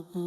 ناظرین،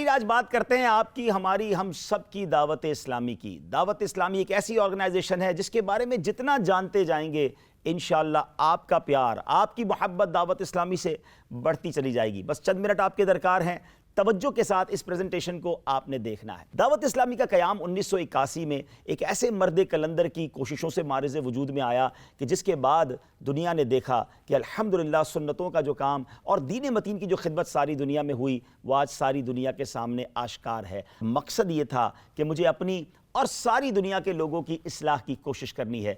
آج بات کرتے ہیں آپ کی، ہماری، ہم سب کی دعوت اسلامی کی۔ دعوت اسلامی ایک ایسی آرگنائزیشن ہے جس کے بارے میں جتنا جانتے جائیں گے انشاءاللہ آپ کا پیار، آپ کی محبت دعوت اسلامی سے بڑھتی چلی جائے گی۔ بس چند منٹ آپ کے درکار ہیں، توجہ کے ساتھ اس پریزنٹیشن کو آپ نے دیکھنا ہے۔ دعوت اسلامی کا قیام 1981 میں ایک ایسے مرد کلندر کی کوششوں سے مارز وجود میں آیا کہ جس کے بعد دنیا نے دیکھا کہ الحمدللہ سنتوں کا جو کام اور دین متین کی جو خدمت ساری دنیا میں ہوئی وہ آج ساری دنیا کے سامنے آشکار ہے۔ مقصد یہ تھا کہ مجھے اپنی اور ساری دنیا کے لوگوں کی اصلاح کی کوشش کرنی ہے۔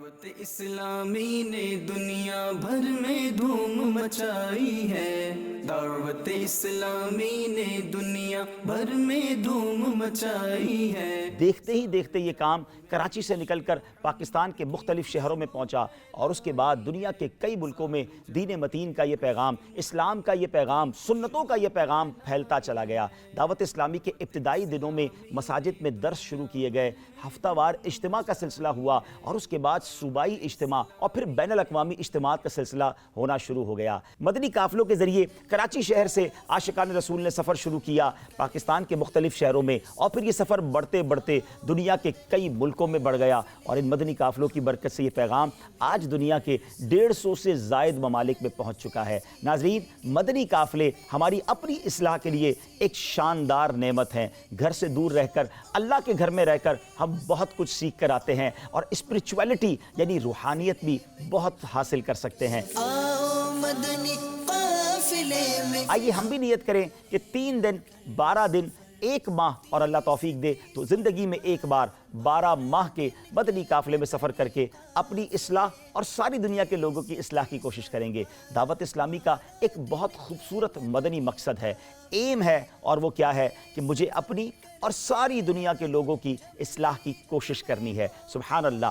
دعوت اسلامی نے دنیا بھر میں دھوم مچائی ہے، دعوت اسلامی نے دنیا بھر میں دھوم مچائی ہے۔ دیکھتے ہی دیکھتے یہ کام کراچی سے نکل کر پاکستان کے مختلف شہروں میں پہنچا اور اس کے بعد دنیا کے کئی ملکوں میں دین متین کا یہ پیغام، اسلام کا یہ پیغام، سنتوں کا یہ پیغام پھیلتا چلا گیا۔ دعوت اسلامی کے ابتدائی دنوں میں مساجد میں درس شروع کیے گئے، ہفتہ وار اجتماع کا سلسلہ ہوا اور اس کے بعد صوبائی اجتماع اور پھر بین الاقوامی اجتماعات کا سلسلہ ہونا شروع ہو گیا۔ مدنی قافلوں کے ذریعے کراچی شہر سے عاشقان رسول نے سفر شروع کیا پاکستان کے مختلف شہروں میں، اور پھر یہ سفر بڑھتے بڑھتے دنیا کے کئی ملکوں میں بڑھ گیا، اور ان مدنی قافلوں کی برکت سے یہ پیغام آج دنیا کے 150 سے زائد ممالک میں پہنچ چکا ہے۔ ناظرین، مدنی قافلے ہماری اپنی اصلاح کے لیے ایک شاندار نعمت ہیں۔ گھر سے دور رہ کر، اللہ کے گھر میں رہ کر ہم بہت کچھ سیکھ کر آتے ہیں اور اسپرچویلٹی یعنی روحانیت بھی بہت حاصل کر سکتے ہیں۔ آئیے ہم بھی نیت کریں کہ 3 دن، 12 دن، 1 ماہ اور اللہ توفیق دے تو زندگی میں ایک بار 12 ماہ کے مدنی قافلے میں سفر کر کے اپنی اصلاح اور ساری دنیا کے لوگوں کی اصلاح کی کوشش کریں گے۔ دعوت اسلامی کا ایک بہت خوبصورت مدنی مقصد ہے، ایم ہے، اور وہ کیا ہے کہ مجھے اپنی اور ساری دنیا کے لوگوں کی اصلاح کی کوشش کرنی ہے۔ سبحان اللہ،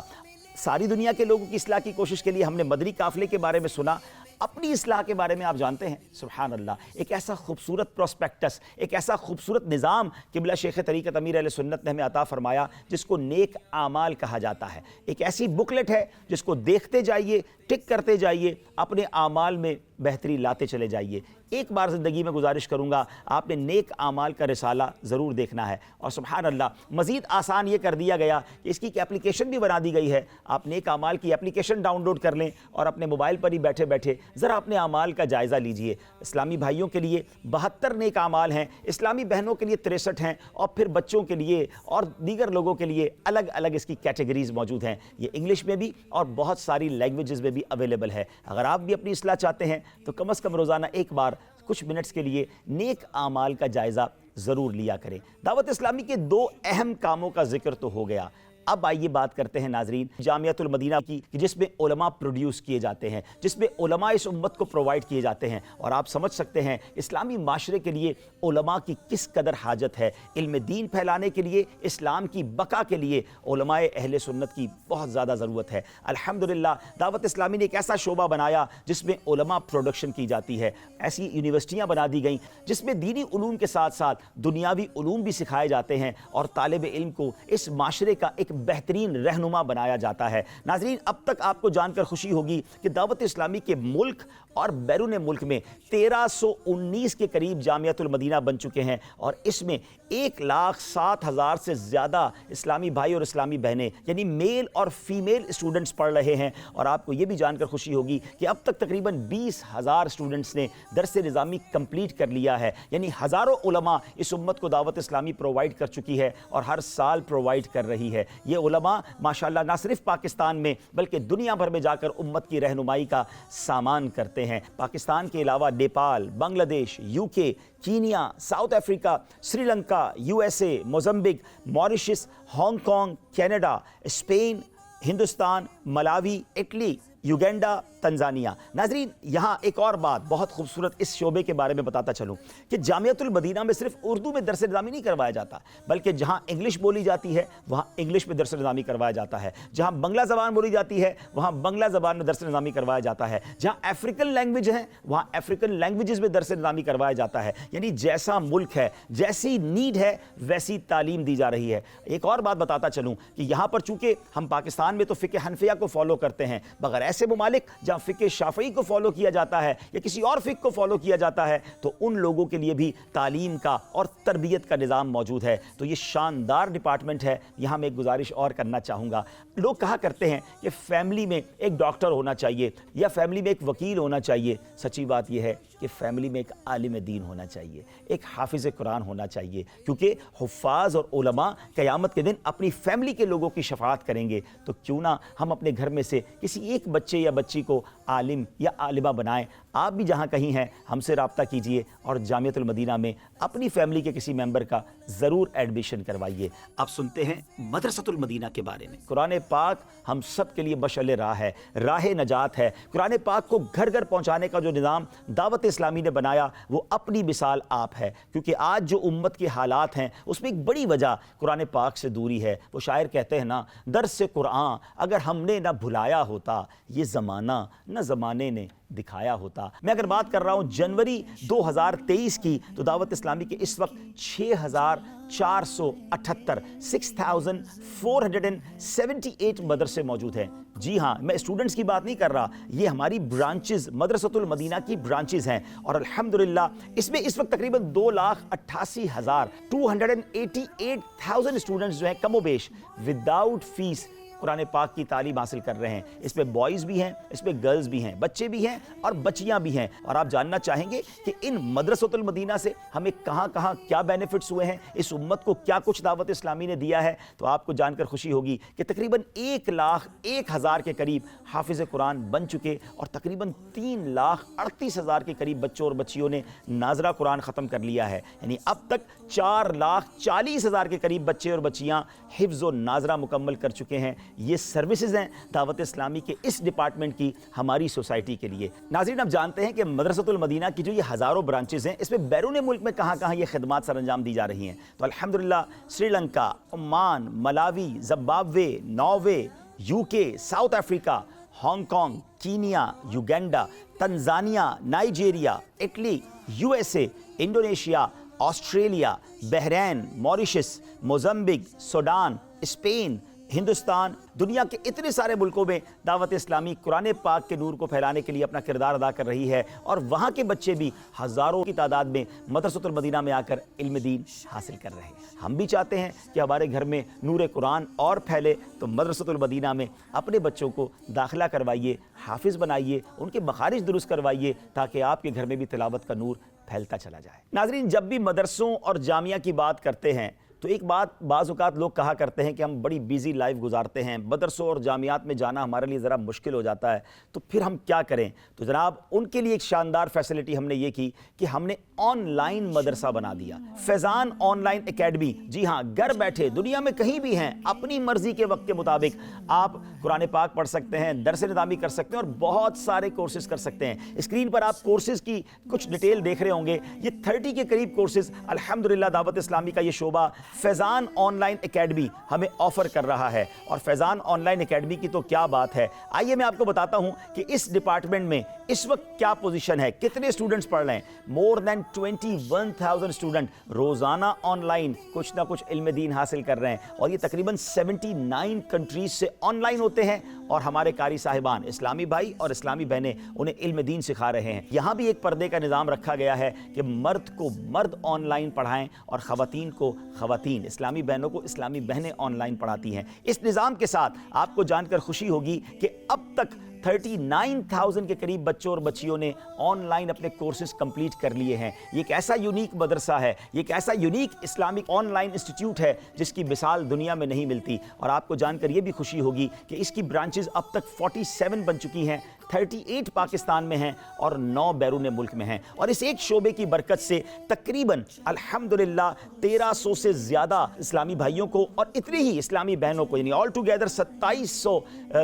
ساری دنیا کے لوگوں کی اصلاح کی کوشش کے لیے ہم نے مدنی قافلے کے بارے میں سنا، اپنی اصلاح کے بارے میں آپ جانتے ہیں؟ سبحان اللہ، ایک ایسا خوبصورت پروسپیکٹس، ایک ایسا خوبصورت نظام قبلہ شیخ طریقت امیر اہل سنت نے ہمیں عطا فرمایا جس کو نیک اعمال کہا جاتا ہے۔ ایک ایسی بکلیٹ ہے جس کو دیکھتے جائیے، ٹک کرتے جائیے، اپنے اعمال میں بہتری لاتے چلے جائیے۔ ایک بار زندگی میں گزارش کروں گا آپ نے نیک اعمال کا رسالہ ضرور دیکھنا ہے، اور سبحان اللہ مزید آسان یہ کر دیا گیا کہ اس کی ایک اپلیکیشن بھی بنا دی گئی ہے۔ آپ نیک اعمال کی اپلیکیشن ڈاؤن لوڈ کر لیں اور اپنے موبائل پر ہی بیٹھے بیٹھے ذرا اپنے اعمال کا جائزہ لیجئے۔ اسلامی بھائیوں کے لیے 72 نیک اعمال ہیں، اسلامی بہنوں کے لیے 63 ہیں، اور پھر بچوں کے لیے اور دیگر لوگوں کے لیے الگ الگ اس کی کیٹیگریز موجود ہیں۔ یہ انگلش میں بھی اور بہت ساری لینگویجز میں بھی اویلیبل ہے۔ اگر آپ بھی اپنی اصلاح چاہتے ہیں تو کم از کم روزانہ ایک بار کچھ منٹس کے لیے نیک اعمال کا جائزہ ضرور لیا کریں۔ دعوت اسلامی کے 2 اہم کاموں کا ذکر تو ہو گیا، اب آئیے بات کرتے ہیں ناظرین جامعۃ المدینہ کی، جس میں علماء پروڈیوس کیے جاتے ہیں، جس میں علماء اس امت کو پرووائڈ کیے جاتے ہیں، اور آپ سمجھ سکتے ہیں اسلامی معاشرے کے لیے علماء کی کس قدر حاجت ہے۔ علم دین پھیلانے کے لیے، اسلام کی بقا کے لیے علماء اہل سنت کی بہت زیادہ ضرورت ہے۔ الحمدللہ دعوت اسلامی نے ایک ایسا شعبہ بنایا جس میں علماء پروڈکشن کی جاتی ہے، ایسی یونیورسٹیاں بنا دی گئیں جس میں دینی علوم کے ساتھ ساتھ دنیاوی علوم بھی سکھائے جاتے ہیں، اور طالب علم کو اس معاشرے کا ایک بہترین رہنما بنایا جاتا ہے۔ ناظرین، اب تک آپ کو جان کر خوشی ہوگی کہ دعوت اسلامی کے ملک اور بیرون ملک میں 1319 کے قریب جامعۃ المدینہ بن چکے ہیں، اور اس میں 1,07,000 سے زیادہ اسلامی بھائی اور اسلامی بہنیں یعنی میل اور فیمیل اسٹوڈنٹس پڑھ رہے ہیں، اور آپ کو یہ بھی جان کر خوشی ہوگی کہ اب تک تقریباً 20,000 اسٹوڈنٹس نے درس نظامی کمپلیٹ کر لیا ہے، یعنی ہزاروں علماء اس امت کو دعوت اسلامی پرووائڈ کر چکی ہے اور ہر سال پرووائڈ کر رہی ہے۔ یہ علماء ماشاءاللہ نہ صرف پاکستان میں بلکہ دنیا بھر میں جا کر امت کی رہنمائی کا سامان کرتے ہیں۔ پاکستان کے علاوہ Nepal, Bangladesh, UK، Kenya, South Africa, Sri Lanka, USA، Mozambique, Mauritius, Hong Kong, Canada, Spain, Hindustan, Malawi, Italy, Uganda, Tanzania. नाजरीन, यहाँ एक और बात बहुत खूबसूरत इस शोबे के बारे में बताता चलूँ कि जामियातुल मदीना में सिर्फ उर्दू में दरस निज़ामी नहीं करवाया जाता, बल्कि जहाँ इंग्लिश बोली जाती है वहाँ इंग्लिश में दरस निज़ामी करवाया जाता है, जहाँ बंगला ज़बान बोली जाती है वहाँ बंगला ज़बान में दरस निज़ामी करवाया जाता है, जहाँ अफ्रीकन लैंग्वेज है वहाँ अफ्रीकन लैंग्वेजेस में दरस निज़ामी करवाया जाता है। यानी जैसा मुल्क है, जैसी नीड है, वैसी तालीम दी जा रही है। एक और बात बताता चलूँ कि यहाँ पर चूँकि हम पाकिस्तान में तो फ़िक़्ह हनफिया को फॉलो करते हैं, मगर ऐसे ममालिक जहाँ फ़िक़्ह शाफ़ई को फॉलो किया जाता है या किसी और फ़िक़्ह को फॉलो किया जाता है, तो उन लोगों के लिए भी तालीम का और तरबियत का निज़ाम मौजूद है। तो ये शानदार डिपार्टमेंट है। यहाँ मैं एक गुजारिश और करना चाहूँगा, लोग कहा करते हैं कि फैमिली में एक डॉक्टर होना चाहिए या फैमिली में एक वकील होना चाहिए। सच्ची बात यह है कि फैमिली में एक आलिम दीन होना चाहिए, एक हाफिज़ कुरान होना चाहिए, क्योंकि हुफ़ाज़ और उलमा क़यामत के दिन अपनी फैमिली के लोगों की शफ़ाअत करेंगे। तो क्यों ना हम अपने घर में से किसी एक बच्चे या बच्ची को आलिम या आलिमा बनाएं। आप भी जहाँ कहीं हैं हमसे रब्ता कीजिए और जामियातुल मदीना में अपनी फैमिली के किसी मेंबर का ज़रूर एडमिशन करवाइए। अब सुनते हैं मदरसतुल मदीना के बारे में। कुरान पाक हम सब के लिए मशअल राह है, राह नजात है। कुरान पाक को घर घर पहुँचाने का जो निज़ाम दावत इस्लामी ने बनाया वो अपनी मिसाल आप है, क्योंकि आज जो उम्मत के हालात हैं उसमें एक बड़ी वजह कुरान पाक से दूरी है। वो शायर कहते हैं ना, दर्स से कुरान अगर हमने ना भुलाया होता, ये ज़माना न ज़माने ने दिखाया होता। मैं अगर बात कर रहा हूँ जनवरी 2023 की, तो दावत इस्लामी के इस वक्त 6478 मदरसे मौजूद हैं। जी हाँ, मैं स्टूडेंट्स की बात नहीं कर रहा, ये हमारी ब्रांचेस मदरसतुल मदीना की ब्रांचेस हैं। और अल्हम्दुलिल्लाह इसमें इस वक्त तकरीबन 2,88,288 स्टूडेंट्स जो हैं कमोबेश विदाउट फीस कुरान पाक की तालीम हासिल कर रहे हैं। इसमें बॉयज़ भी हैं, इसमें गर्ल्स भी हैं, बच्चे भी हैं और बच्चियां भी हैं। और आप जानना चाहेंगे कि इन मदरसतुल मदीना से हमें कहाँ कहाँ क्या बेनिफिट्स हुए हैं, इस उम्मत को क्या कुछ दावत इस्लामी ने दिया है, तो आपको जानकर खुशी होगी कि तकरीबन 1,01,000 के करीब हाफिज़ कुरान बन चुके और तकरीबन 3,38,000 के करीब बच्चों और बच्चियों ने नाजरा कुरान ख़त्म कर लिया है। यानी अब तक 4,40,000 के करीब बच्चे और बच्चियाँ हिफ्ज़ और नाजरा मुकम्मल कर चुके हैं। ये सर्विसेज हैं दावत इस्लामी के इस डिपार्टमेंट की हमारी सोसाइटी के लिए। नाज़रीन, आप जानते हैं कि मदरसतुल मदीना की जो ये हज़ारों ब्रांचेज़ हैं, इसमें बैरून मुल्क में कहाँ कहाँ ये खिदमात सर अंजाम दी जा रही हैं। तो अल्हम्दुलिल्लाह Sri Lanka, Oman, Malawi, Zimbabwe, Norway, UK, south Africa, Hong Kong, Kenya, Uganda, Tanzania, Nigeria, Italy, USA, Indonesia, Australia, Bahrain, Mauritius, Mozambique, Sudan, Spain, Hindustan, दुनिया के इतने सारे मुल्कों में दावत इस्लामी कुरान पाक के नूर को फैलाने के लिए अपना किरदार अदा कर रही है। और वहाँ के बच्चे भी हज़ारों की तादाद में मदरसतुल मदीना में आकर इल्म दीन हासिल कर रहे हैं। हम भी चाहते हैं कि हमारे घर में नूर कुरान और फैले, तो मदरसतुल मदीना में अपने बच्चों को दाखिला करवाइए, हाफिज़ बनाइए, उनके मखारिज दुरुस्त करवाइए, ताकि आपके घर में भी तिलावत का नूर फैलता चला जाए। नाज़रीन, जब भी मदरसों और जामिया की बात करते हैं तो एक बात बाज़ औक़ात लोग कहा करते हैं कि हम बड़ी बिजी लाइफ गुजारते हैं, मदरसों और जामियात में जाना हमारे लिए ज़रा मुश्किल हो जाता है, तो फिर हम क्या करें। तो जनाब, उनके लिए एक शानदार फैसिलिटी हमने ये की कि हमने ऑनलाइन मदरसा बना दिया, फैज़ान ऑनलाइन एकेडमी। जी हाँ, घर बैठे दुनिया में कहीं भी हैं, अपनी मर्ज़ी के वक्त के मुताबिक आप कुरान पाक पढ़ सकते हैं, दरस निज़ामी कर सकते हैं और बहुत सारे कोर्सेज़ कर सकते हैं। स्क्रीन पर आप कोर्सेज़ की कुछ डिटेल देख रहे होंगे। ये 30 के करीब कोर्सेज़ अल्हम्दुलिल्लाह दावत इस्लामी का ये शोबा फैज़ान ऑनलाइन एकेडमी हमें ऑफर कर रहा है। और फैज़ान ऑनलाइन एकेडमी की तो क्या बात है, आइए मैं आपको बताता हूं कि इस डिपार्टमेंट में इस वक्त क्या पोजीशन है, कितने स्टूडेंट्स पढ़ रहे हैं। मोर देन 21,000 स्टूडेंट रोज़ाना ऑनलाइन कुछ ना कुछ इल्म दीन हासिल कर रहे हैं और ये तकरीबन 79 कंट्रीज से ऑनलाइन होते हैं। और हमारे कारी साहिबान, इस्लामी भाई और इस्लामी बहनें उन्हें इल्म दीन सिखा रहे हैं। यहाँ भी एक पर्दे का निज़ाम रखा गया है कि मर्द को मर्द ऑनलाइन पढ़ाएं और ख़वातीन को ख़वातीन, इस्लामी बहनों को इस्लामी बहनें ऑनलाइन पढ़ाती हैं। इस निज़ाम के साथ आपको जानकर खुशी होगी कि अब तक 39,000 के करीब बच्चों और बच्चियों ने ऑनलाइन अपने कोर्सेज कंप्लीट कर लिए हैं। ये एक ऐसा यूनिक मदरसा है, ये एक ऐसा यूनिक इस्लामिक ऑनलाइन इंस्टीट्यूट है जिसकी मिसाल दुनिया में नहीं मिलती। और आपको जानकर ये भी खुशी होगी कि इसकी ब्रांचेस अब तक 47 बन चुकी हैं, 38 پاکستان میں ہیں اور 9 بیرون ملک میں ہیں، اور اس ایک شعبے کی برکت سے تقریباً الحمدللہ 1300 سے زیادہ اسلامی بھائیوں کو اور اتنی ہی اسلامی بہنوں کو، یعنی آل ٹوگیدر 2700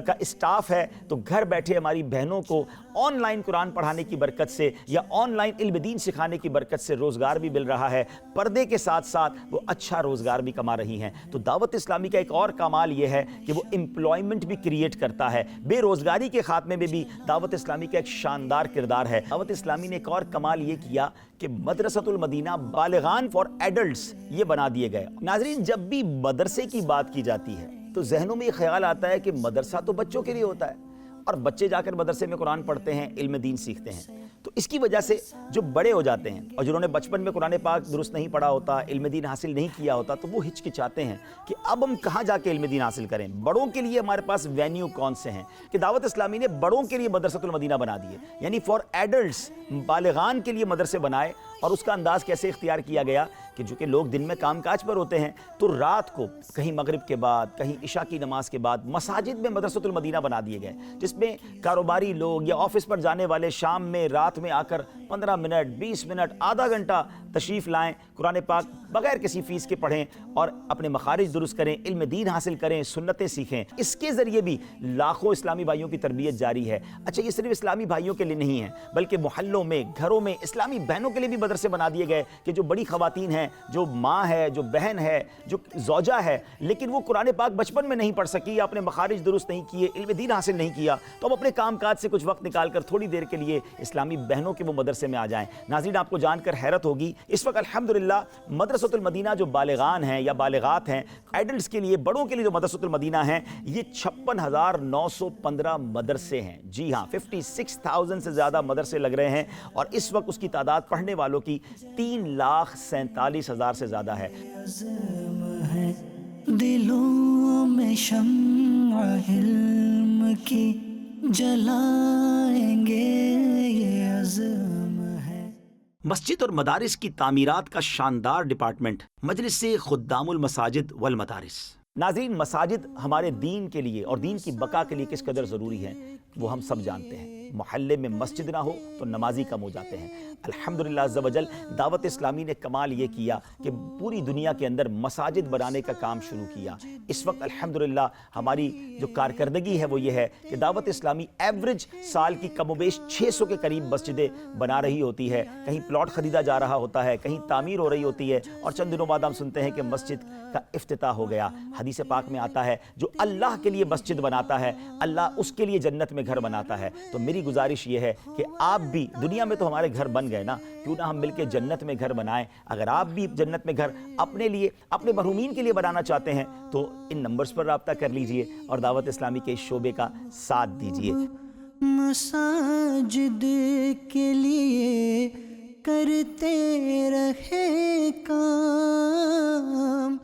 کا اسٹاف ہے، تو گھر بیٹھے ہماری بہنوں کو آن لائن قرآن پڑھانے کی برکت سے یا آن لائن علم دین سکھانے کی برکت سے روزگار بھی مل رہا ہے، پردے کے ساتھ ساتھ وہ اچھا روزگار بھی کما رہی ہیں۔ تو دعوت اسلامی کا ایک اور کمال یہ ہے کہ وہ امپلائمنٹ بھی کریٹ کرتا ہے، بے روزگاری کے خاتمے میں بھی دعوت اسلامی کا ایک شاندار کردار ہے۔ دعوت اسلامی نے ایک اور کمال یہ کیا کہ مدرسۃ المدینہ بالغان فار ایڈلٹس یہ بنا دیے گئے۔ ناظرین، جب بھی مدرسے کی بات کی جاتی ہے تو ذہنوں میں یہ خیال آتا ہے کہ مدرسہ تو بچوں کے لیے ہوتا ہے اور بچے جا کر مدرسے میں قرآن پڑھتے ہیں، علم دین سیکھتے ہیں۔ تو اس کی وجہ سے جو بڑے ہو جاتے ہیں اور جنہوں نے بچپن میں قرآن پاک درست نہیں پڑھا ہوتا، علم دین حاصل نہیں کیا ہوتا، تو وہ ہچکچاتے ہیں کہ اب ہم کہاں جا کے علم دین حاصل کریں۔ بڑوں کے لیے ہمارے پاس وینیو کون سے ہیں کہ دعوت اسلامی نے بڑوں کے لیے مدرسۃ المدینہ بنا دیے، یعنی فار ایڈلٹس، بالغان کے لیے مدرسے بنائے۔ اور اس کا انداز کیسے اختیار کیا گیا کہ جو کہ لوگ دن میں کام کاج پر ہوتے ہیں تو رات کو کہیں مغرب کے بعد، کہیں عشاء کی نماز کے بعد مساجد میں مدرسۃ المدینہ بنا دیے گئے، جس میں کاروباری لوگ یا آفس پر جانے والے شام میں رات میں آ کر 15 منٹ 20 منٹ آدھا گھنٹہ تشریف لائیں، قرآن پاک بغیر کسی فیس کے پڑھیں اور اپنے مخارج درست کریں، علم دین حاصل کریں، سنتیں سیکھیں۔ اس کے ذریعے بھی لاکھوں اسلامی بھائیوں کی تربیت جاری ہے۔ اچھا، یہ صرف اسلامی بھائیوں کے لیے نہیں ہے بلکہ محلوں میں، گھروں میں اسلامی بہنوں کے لیے بھی مدرسے بنا دیے گئے کہ جو بڑی خواتین ہیں، جو ماں ہے، جو بہن ہے، جو زوجہ ہے، لیکن وہ قرآن پاک بچپن میں نہیں پڑھ سکی یا اپنے مخارج درست نہیں کیے، علم دین حاصل نہیں کیا، تو اب اپنے کام کاج سے کچھ وقت نکال کر تھوڑی دیر کے لیے اسلامی بہنوں کے وہ مدرسے میں آ جائیں۔ ناظرین، آپ کو جان کر حیرت ہوگی، اس وقت الحمدللہ مدرسۃ المدینہ جو بالغان ہیں یا بالغات ہیں، ایڈلٹس کے لیے، بڑوں کے لیے جو مدرسۃ المدینہ ہیں، یہ 56,915 مدرسے ہیں۔ جی ہاں، 56,000 سے زیادہ مدرسے لگ رہے ہیں اور اس وقت اس کی تعداد پڑھنے والوں کی 3,47,000 سے زیادہ ہے۔ عزم ہے دلوں میں شمع علم کی، جلائیں گے یہ عزم ہے۔ مسجد اور مدارس کی تعمیرات کا شاندار ڈپارٹمنٹ، مجلس خدام المساجد والمدارس۔ ناظرین، مساجد ہمارے دین کے لیے اور دین کی بقا کے لیے کس قدر ضروری ہے وہ ہم سب جانتے ہیں۔ محلے میں مسجد نہ ہو تو نمازی کم ہو جاتے ہیں۔ الحمدللہ عز و جل دعوت اسلامی نے کمال یہ کیا کہ پوری دنیا کے اندر مساجد بنانے کا کام شروع کیا۔ اس وقت الحمدللہ ہماری جو کارکردگی ہے وہ یہ ہے کہ دعوت اسلامی ایوریج سال کی کم و بیش 600 کے قریب مسجدیں بنا رہی ہوتی ہے۔ کہیں پلاٹ خریدا جا رہا ہوتا ہے، کہیں تعمیر ہو رہی ہوتی ہے، اور چند دنوں بعد ہم سنتے ہیں کہ مسجد کا افتتاح ہو گیا۔ حدیث پاک میں آتا ہے جو اللہ کے لیے مسجد بناتا ہے، اللہ اس کے لیے جنت میں گھر بناتا ہے۔ تو میری گزارش یہ ہے کہ آپ بھی، دنیا میں تو ہمارے گھر بن گئے نا، کیوں نہ ہم مل کے جنت میں گھر بنائیں۔ اگر آپ بھی جنت میں گھر اپنے لیے، اپنے محرومین کے لیے بنانا چاہتے ہیں تو ان نمبرز پر رابطہ کر لیجئے اور دعوت اسلامی کے اس شعبے کا ساتھ دیجئے۔ مساجد کے لیے کرتے رہے کام۔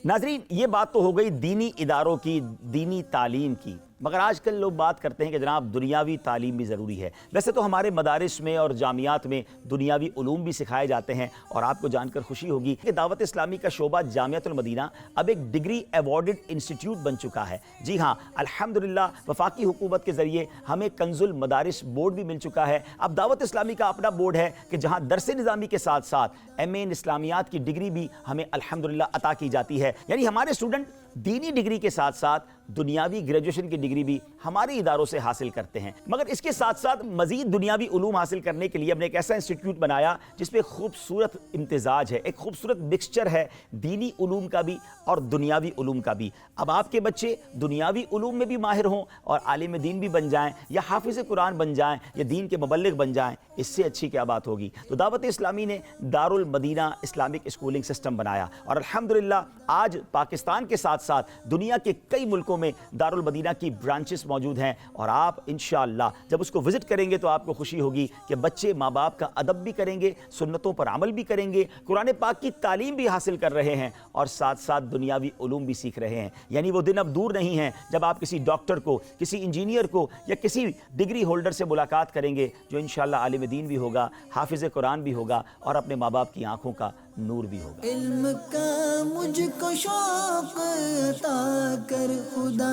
ناظرین، یہ بات تو ہو گئی دینی اداروں کی، دینی تعلیم کی، مگر آج کل لوگ بات کرتے ہیں کہ جناب دنیاوی تعلیم بھی ضروری ہے۔ ویسے تو ہمارے مدارس میں اور جامعات میں دنیاوی علوم بھی سکھائے جاتے ہیں، اور آپ کو جان کر خوشی ہوگی کہ دعوت اسلامی کا شعبہ جامعۃ المدینہ اب ایک ڈگری ایوارڈڈ انسٹیٹیوٹ بن چکا ہے۔ جی ہاں، الحمدللہ وفاقی حکومت کے ذریعے ہمیں کنز المدارس بورڈ بھی مل چکا ہے۔ اب دعوت اسلامی کا اپنا بورڈ ہے کہ جہاں درس نظامی کے ساتھ ساتھ ایم اے ان اسلامیات کی ڈگری بھی ہمیں الحمدللہ عطا کی جاتی ہے، یعنی ہمارے اسٹوڈنٹ دینی ڈگری کے ساتھ ساتھ دنیاوی گریجویشن کی ڈگری بھی ہمارے اداروں سے حاصل کرتے ہیں۔ مگر اس کے ساتھ ساتھ مزید دنیاوی علوم حاصل کرنے کے لیے ہم نے ایک ایسا انسٹیٹیوٹ بنایا جس میں خوبصورت امتزاج ہے، ایک خوبصورت مکسچر ہے دینی علوم کا بھی اور دنیاوی علوم کا بھی۔ اب آپ کے بچے دنیاوی علوم میں بھی ماہر ہوں اور عالم دین بھی بن جائیں، یا حافظ قرآن بن جائیں، یا دین کے مبلغ بن جائیں، اس سے اچھی کیا بات ہوگی۔ تو دعوت اسلامی نے دارالمدینہ اسلامک اسکولنگ سسٹم بنایا، اور الحمدللہ آج پاکستان کے ساتھ ساتھ دنیا کے کئی ملکوں میں دارالمدینہ کی برانچز موجود ہیں، اور آپ انشاءاللہ جب اس کو وزٹ کریں گے تو آپ کو خوشی ہوگی کہ بچے ماں باپ کا ادب بھی کریں گے، سنتوں پر عمل بھی کریں گے، قرآن پاک کی تعلیم بھی حاصل کر رہے ہیں، اور ساتھ ساتھ دنیاوی علوم بھی سیکھ رہے ہیں۔ یعنی وہ دن اب دور نہیں ہیں جب آپ کسی ڈاکٹر کو، کسی انجینئر کو، یا کسی ڈگری ہولڈر سے ملاقات کریں گے جو انشاءاللہ عالم دین بھی ہوگا، حافظ قرآن بھی ہوگا، اور اپنے ماں باپ کی آنکھوں کا نور بھی ہوگا۔ علم کا مجھ کو شوق عطا کر خدا،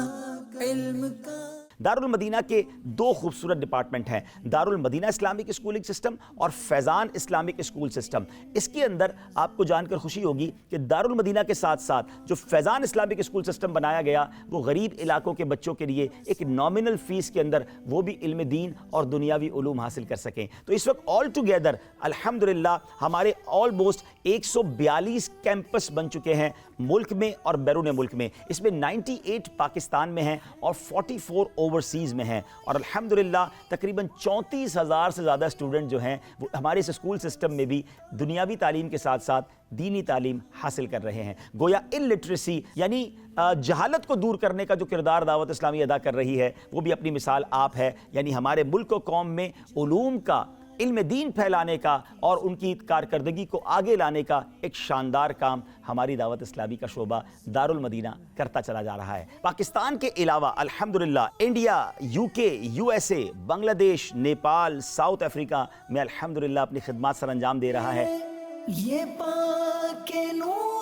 علم کا۔ दारुल मदीना के दो खूबसूरत डिपार्टमेंट हैं, Darul Madina Islamic schooling system और फैज़ान इस्लामिक स्कूल सिस्टम। इसके अंदर आपको जानकर खुशी होगी कि दारुल मदीना के साथ साथ जो फैज़ान इस्लामिक स्कूल सिस्टम बनाया गया वो गरीब इलाकों के बच्चों के लिए एक नॉमिनल फीस के अंदर वो भी इल्म दीन और दुनियावी उलूम हासिल कर सकें। तो इस वक्त ऑल टुगेदर अल्हम्दुलिल्लाह हमारे ऑलमोस्ट 142 कैंपस बन चुके हैं मुल्क में और बैरून मुल्क में। इसमें 98 पाकिस्तान में हैं और 44 ओवरसीज़ में हैं और अल्हम्दुलिल्लाह तकरीबन 34,000 से ज़्यादा स्टूडेंट जो हैं वो हमारे इस स्कूल सिस्टम में भी दुनियावी तालीम के साथ साथ दीनी तालीम हासिल कर रहे हैं। गोया इलिटरेसी यानी जहालत को दूर करने का जो किरदार दावत इस्लामी अदा कर रही है वो भी अपनी मिसाल आप है। यानी हमारे मुल्क और कौम में उलूम का, इल्म दीन फैलाने का और उनकी कारकर्दगी को आगे लाने का एक शानदार काम हमारी दावत इस्लामी का शोबा दारुल मदीना करता चला जा रहा है। पाकिस्तान के अलावा अल्हम्दुलिल्लाह India, UK, USA, Bangladesh, Nepal, south Africa में अल्हम्दुलिल्लाह अपनी खिदमत सर अंजाम दे रहा है। ये पाके नूर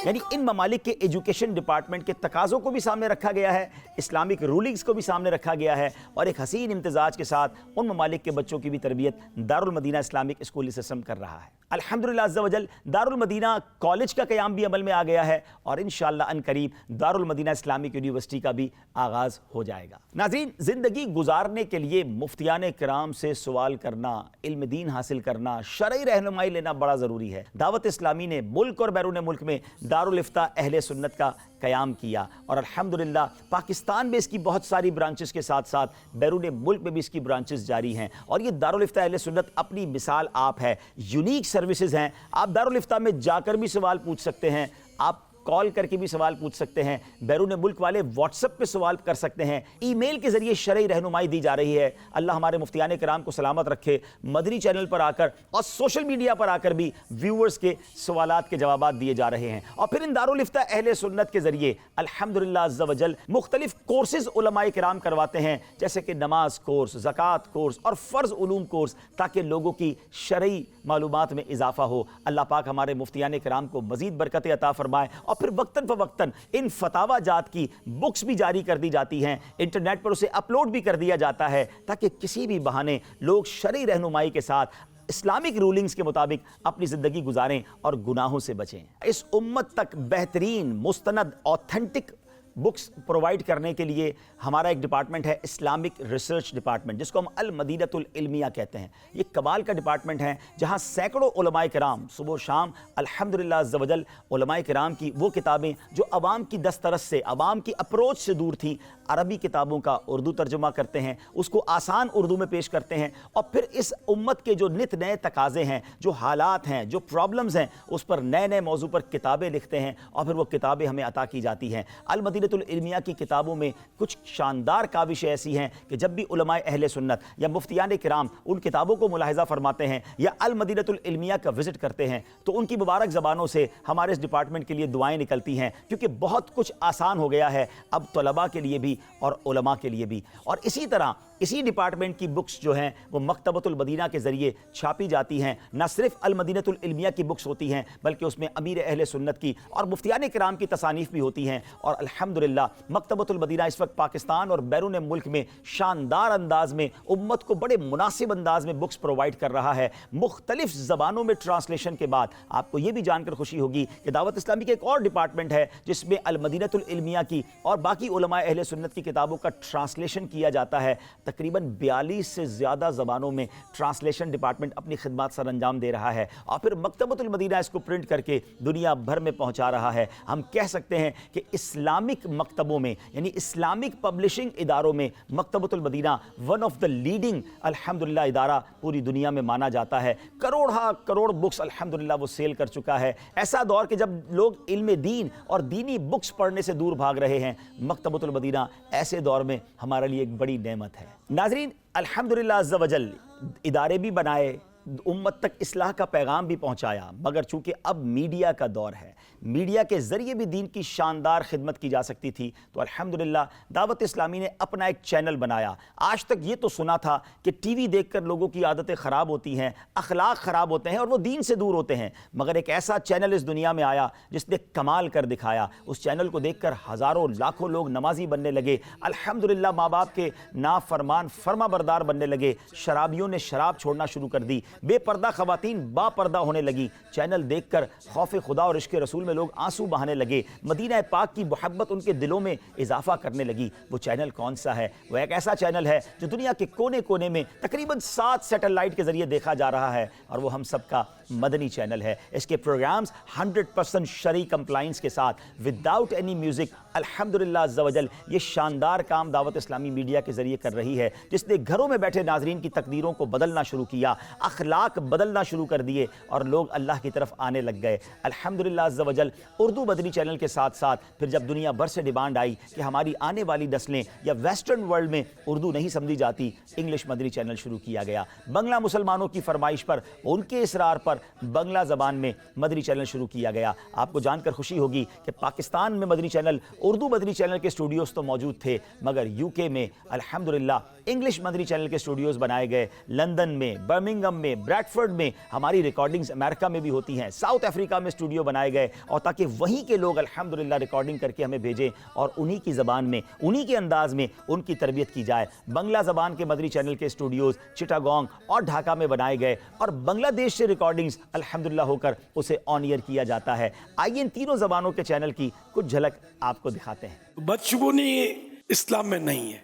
यानी इन ममालिक के एजुकेशन डिपार्टमेंट के तकाज़ों को भी सामने रखा गया है, इस्लामिक रूलिंग्स को भी सामने रखा गया है और एक हसीन इम्तिजाज के साथ उन ममालिक के बच्चों की भी तरबियत Darul Madina Islamic school system कर रहा है। अल्हम्दुलिल्लाह अज़्ज़ा वजल दारुल मदीना कॉलेज का क़याम भी अमल में आ गया है और इंशाअल्लाह अनकरीब दारुल मदीना इस्लामिक यूनिवर्सिटी का भी आगाज़ हो जाएगा। नाज़रीन, ज़िंदगी गुजारने के लिए मुफ्तियाने किराम से सवाल करना, इल्म दीन हासिल करना, शरई रहनुमाई लेना बड़ा ज़रूरी है। दावत इस्लामी ने मुल्क और बैरून मुल्क में दारुल इफ्ता अहले सुन्नत का क़याम किया और अल्हम्दुलिल्लाह पाकिस्तान में इसकी बहुत सारी ब्रांचेस के साथ साथ बैरून मुल्क में भी इसकी ब्रांचेस जारी हैं और ये दारुल इफ्ता अहले सुन्नत अपनी मिसाल आप है। यूनिक सर्विसेज हैं, आप दारुल इफ्ता में जाकर भी सवाल पूछ सकते हैं, आप कॉल करके भी सवाल पूछ सकते हैं, बैरून मुल्क वाले व्हाट्सएप पे सवाल कर सकते हैं, ईमेल के जरिए शरई रहनुमाई दी जा रही है। अल्लाह हमारे मुफ्तियाने किराम को सलामत रखे। मदनी चैनल पर आकर और सोशल मीडिया पर आकर भी व्यूअर्स के सवालात के जवाबात दिए जा रहे हैं और फिर इन दारुल इफ्ता अहले सुन्नत के जरिए अल्हम्दुलिल्लाह अज़्ज़ा वजल मुख्तलिफ कोर्सेज उलमाए किराम करवाते हैं, जैसे कि नमाज कोर्स, ज़कात कोर्स और फ़र्ज़ उलूम कोर्स, ताकि लोगों की शरई मालूमात में इजाफा हो। अल्लाह पाक हमारे मुफ्तियाने किराम को मज़ीद बरकत अता फरमाए और फिर वक्तन फ़वक्तन इन फतावा जात की बुक्स भी जारी कर दी जाती हैं, इंटरनेट पर उसे अपलोड भी कर दिया जाता है ताकि किसी भी बहाने लोग शरई रहनुमाई के साथ इस्लामिक रूलिंग्स के मुताबिक अपनी ज़िंदगी गुजारें और गुनाहों से बचें। इस उम्मत तक बेहतरीन मुस्तनद ऑथेंटिक बुक्स प्रोवाइड करने के लिए हमारा एक डिपार्टमेंट है, इस्लामिक रिसर्च डिपार्टमेंट, जिसको हम अल मदीनतुल इल्मिया कहते हैं। ये कमाल का डिपार्टमेंट है जहाँ सैकड़ों उलमाए किराम सुबह शाम अल्हम्दुलिल्लाह अज़्ज़ा वजल उलमाए किराम की वो किताबें जो अवाम की दस्तरस से, अवाम की अप्रोच से दूर थी, अरबी किताबों का उर्दू तर्जुमा करते हैं, उसको आसान उर्दू में पेश करते हैं और फिर इस उम्मत के जो नित नए तकाज़े हैं, जो हालात हैं, जो प्रॉब्लम्स हैं, उस पर नए नए मौजू पर किताबें लिखते हैं और फिर वो किताबें हमें अता की जाती हैं। अल मदीनतुल इल्मिया की किताबों में कुछ शानदार काविशें ऐसी हैं कि जब भी उलमाए अहले सुन्नत या मुफ्तियाने किराम उन किताबों को मुलाहिज़ा फरमाते हैं या अल मदीनतुल इल्मिया का विज़िट करते हैं तो उनकी मुबारक ज़बानों से हमारे इस डिपार्टमेंट के लिए दुआएं निकलती हैं, क्योंकि बहुत कुछ आसान हो गया है अब तलबा के लिए भी और उलमा के लिए भी। और इसी तरह इसी डिपार्टमेंट की बुक्स जो हैं वो मकतबतुल मदीना के ज़रिए छापी जाती हैं। न सिर्फ अल मदीनतुल इल्मिया की बुक्स होती हैं बल्कि उसमें अमीर अहले सुन्नत की और मुफ्तियाने किराम की तसानीफ़ भी होती हैं और अल्हम्दुलिल्लाह मकतबतुल मदीना इस वक्त पाकिस्तान और बैरून मुल्क में शानदार अंदाज में उम्मत को बड़े मुनासिब अंदाज में बुक्स प्रोवाइड कर रहा है। मुख्तलिफ ज़बानों में ट्रांसलेशन के बाद आपको ये भी जानकर खुशी होगी कि दावत इस्लामी का एक और डिपार्टमेंट है जिसमें अल मदीनतुल इल्मिया की और बाकी उलमाए अहले सुन्नत की किताबों का ट्रांसलेशन किया जाता है। तकरीबन 42 से ज़्यादा ज़बानों में ट्रांसलेशन डिपार्टमेंट अपनी खिदमत सर अंजाम दे रहा है और फिर मकतबतुल मदीना इसको प्रिंट करके दुनिया भर में पहुंचा रहा है। हम कह सकते हैं कि इस्लामिक मकतबों में यानी इस्लामिक पब्लिशिंग इदारों में Maktabatul Madina one of the leading अल्हम्दुलिल्लाह इदारा पूरी दुनिया में माना जाता है। करोड़ बुक्स अल्हम्दुलिल्लाह वो सेल कर चुका है। ऐसा दौर कि जब लोग इल्म दीन और दीनी बुक्स पढ़ने से दूर भाग रहे हैं, मकतबतुल मदीना ऐसे दौर में हमारे लिए एक बड़ी नेमत है। नाज़रीन, अल्हम्दुलिल्लाह अज़्ज़ा वजल इदारे भी बनाए, امت تک اصلاح کا پیغام بھی پہنچایا، مگر چونکہ اب میڈیا کا دور ہے، میڈیا کے ذریعے بھی دین کی شاندار خدمت کی جا سکتی تھی، تو الحمدللہ دعوت اسلامی نے اپنا ایک چینل بنایا۔ آج تک یہ تو سنا تھا کہ ٹی وی دیکھ کر لوگوں کی عادتیں خراب ہوتی ہیں، اخلاق خراب ہوتے ہیں اور وہ دین سے دور ہوتے ہیں، مگر ایک ایسا چینل اس دنیا میں آیا جس نے کمال کر دکھایا۔ اس چینل کو دیکھ کر ہزاروں لاکھوں لوگ نمازی بننے لگے، الحمدللہ ماں باپ کے نافرمان فرما بردار بننے لگے، شرابیوں نے شراب چھوڑنا شروع کر دی، بے پردہ خواتین با پردہ ہونے لگی۔ چینل دیکھ کر خوف خدا اور عشق رسول میں لوگ آنسو بہانے لگے، مدینہ پاک کی محبت ان کے دلوں میں اضافہ کرنے لگی۔ وہ چینل کون سا ہے؟ وہ ایک ایسا چینل ہے جو دنیا کے کونے کونے میں تقریباً 7 سیٹلائٹ کے ذریعے دیکھا جا رہا ہے، اور وہ ہم سب کا مدنی چینل ہے۔ اس کے پروگرامز 100% شرعی کمپلائنس کے ساتھ وداؤٹ اینی میوزک، الحمدللہ عز و جل یہ شاندار کام دعوت اسلامی میڈیا کے ذریعے کر رہی ہے، جس نے گھروں میں بیٹھے ناظرین کی تقدیروں کو بدلنا شروع کیا، اخلاق بدلنا شروع کر دیے، اور لوگ اللہ کی طرف آنے لگ گئے۔ الحمدللہ عز و جل اردو مدنی چینل کے ساتھ ساتھ پھر جب دنیا بھر سے ڈیمانڈ آئی کہ ہماری آنے والی نسلیں یا ویسٹرن ورلڈ میں اردو نہیں سمجھی جاتی، انگلش مدنی چینل شروع کیا گیا۔ بنگلہ مسلمانوں کی فرمائش پر، ان کے اصرار پر بنگلہ زبان میں مدنی چینل شروع کیا گیا۔ آپ کو جان کر خوشی ہوگی کہ پاکستان میں مدنی چینل، اردو مدنی چینل کے اسٹوڈیوز تو موجود تھے، مگر یو کے میں الحمدللہ انگلش مدنی چینل کے اسٹوڈیوز بنائے گئے۔ لندن میں، برمنگم میں، بریڈفورڈ میں ہماری ریکارڈنگز امریکہ میں بھی ہوتی ہیں، ساؤتھ افریقہ میں اسٹوڈیو بنائے گئے، اور تاکہ وہیں کے لوگ الحمدللہ ریکارڈنگ کر کے ہمیں بھیجیں اور انہی کی زبان میں، انہی کے انداز میں ان کی تربیت کی جائے۔ بنگلہ زبان کے مدنی چینل کے اسٹوڈیوز چٹاگونگ اور ڈھاکہ میں بنائے گئے، اور بنگلہ دیش سے ریکارڈنگز الحمدللہ ہو کر اسے آن ایئر کیا جاتا ہے۔ آئیے ان تینوں زبانوں کے چینل کی کچھ جھلک آپ کو دکھاتے ہیں۔ بدشگونی اسلام میں نہیں ہے،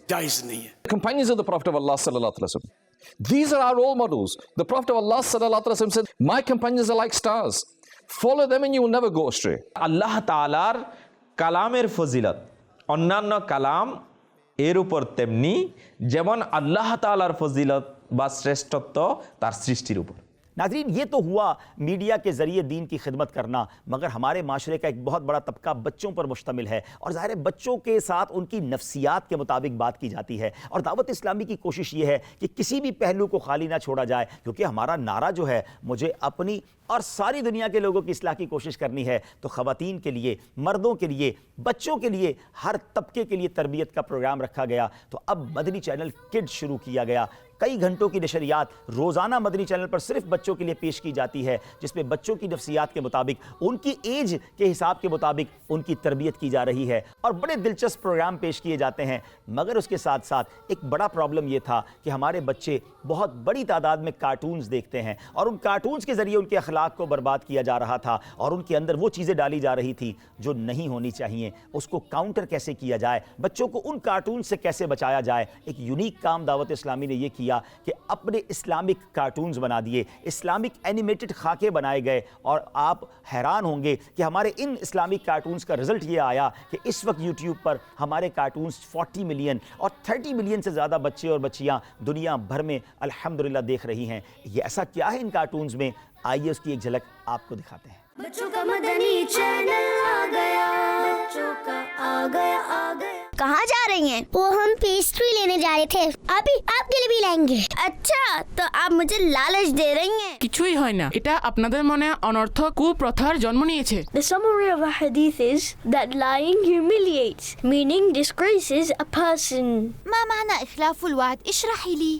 جائز نہیں ہے۔ Companions of the Prophet of Allah sallallahu alaihi wasallam. These are our role models. The Prophet of Allah sallallahu alaihi wasallam said, "My companions are like stars. Follow them and you will never go astray." আল্লাহ তাআলার কালামের ফজিলত অন্যান্য কালাম এর উপর তেমনি যেমন আল্লাহ তাআলার ফজিলত বা শ্রেষ্ঠত্ব তার সৃষ্টির উপর। ناظرین یہ تو ہوا میڈیا کے ذریعے دین کی خدمت کرنا، مگر ہمارے معاشرے کا ایک بہت بڑا طبقہ بچوں پر مشتمل ہے، اور ظاہر ہے بچوں کے ساتھ ان کی نفسیات کے مطابق بات کی جاتی ہے، اور دعوت اسلامی کی کوشش یہ ہے کہ کسی بھی پہلو کو خالی نہ چھوڑا جائے، کیونکہ ہمارا نعرہ جو ہے مجھے اپنی اور ساری دنیا کے لوگوں کی اصلاح کی کوشش کرنی ہے، تو خواتین کے لیے، مردوں کے لیے، بچوں کے لیے، ہر طبقے کے لیے تربیت کا پروگرام رکھا گیا۔ تو اب مدنی چینل کڈ شروع کیا گیا، کئی گھنٹوں کی نشریات روزانہ مدنی چینل پر صرف بچوں کے لیے پیش کی جاتی ہے، جس میں بچوں کی نفسیات کے مطابق، ان کی ایج کے حساب کے مطابق ان کی تربیت کی جا رہی ہے، اور بڑے دلچسپ پروگرام پیش کیے جاتے ہیں۔ مگر اس کے ساتھ ساتھ ایک بڑا پرابلم یہ تھا کہ ہمارے بچے بہت بڑی تعداد میں کارٹونز دیکھتے ہیں، اور ان کارٹونز کے ذریعے ان کے اخلاق کو برباد کیا جا رہا تھا، اور ان کے اندر وہ چیزیں ڈالی جا رہی تھی جو نہیں ہونی چاہیے۔ اس کو کاؤنٹر کیسے کیا جائے، بچوں کو ان کارٹون سے کیسے بچایا جائے؟ ایک یونیک کام دعوت اسلامی نے یہ کیا کہ اپنے اسلامک کارٹونز بنا دیے، اسلامک اینیمیٹڈ خاکے بنائے گئے، اور آپ حیران ہوں گے کہ ہمارے ان اسلامک کارٹونز کا رزلٹ یہ آیا کہ اس وقت یوٹیوب پر ہمارے کارٹونز 40 ملین اور 30 ملین سے زیادہ بچے اور بچیاں دنیا بھر میں الحمدللہ دیکھ رہی ہیں۔ یہ ایسا کیا ہے ان کارٹونز میں؟ آئیے اس کی ایک جھلک آپ کو دکھاتے ہیں۔ بچوں کا مدنی چینل آ گیا، بچوں کا آ گیا آ گیا۔ کہاں جا رہی ہیں؟ وہ ہم پیسٹری لینے جا رہے تھے، ابھی آپ کے لیے بھی لائیں گے۔ اچھا، تو آپ مجھے لالچ دے رہی ہیں؟ কিছুই হয় না, এটা আপনাদের মনে অনর্থক কুপ্রথার জন্ম নিয়েছে। The summary of a hadith is that lying humiliates, meaning disgraces a person. ما معنى إخلاف الوعد؟ اشرحي لي.